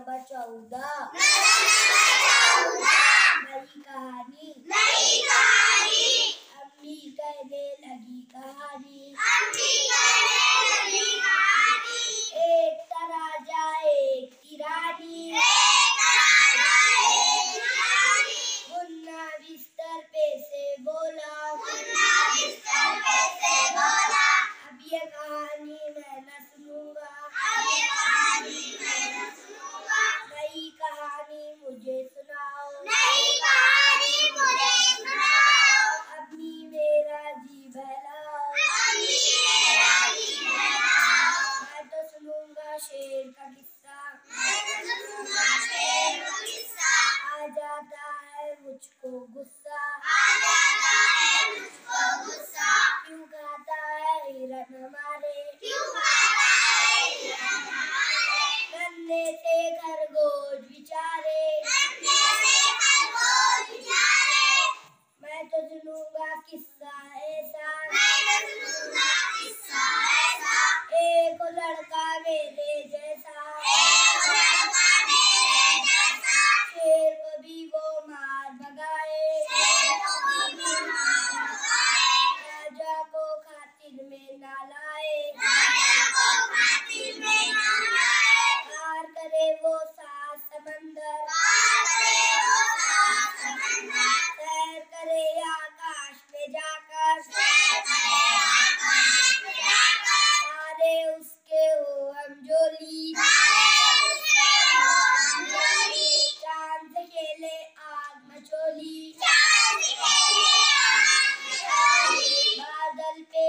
Number 14 नई कहानी। अम्मी कहने लगी कहानी। एक था राजा एक थी रानी। मुन्ना बिस्तर पे से बोला। अब ये कहानी मैं न सुनूंगा। नई कहानी मुझे सुनाओ। अम्मी मेरा जी बहलाओ। मैं तो सुनूंगा शेर का किस्सा। आ जाता है मुझको गुस्सा। क्यों खाता है हिरन हमारे। नन्हे से खरगोश बेचारे। मैं तो सुनूंगा किस्सा ऐसा। एक लड़का मेरे जैसा। शेर को भी वो मार भगाए। राजा को खातिर में ना लाए। पार करे वो सात समंदर। सैर करे आकाश में जाकर। तारे उसके हो हमजोली। चांद से खेले आग मचोली। बादल पे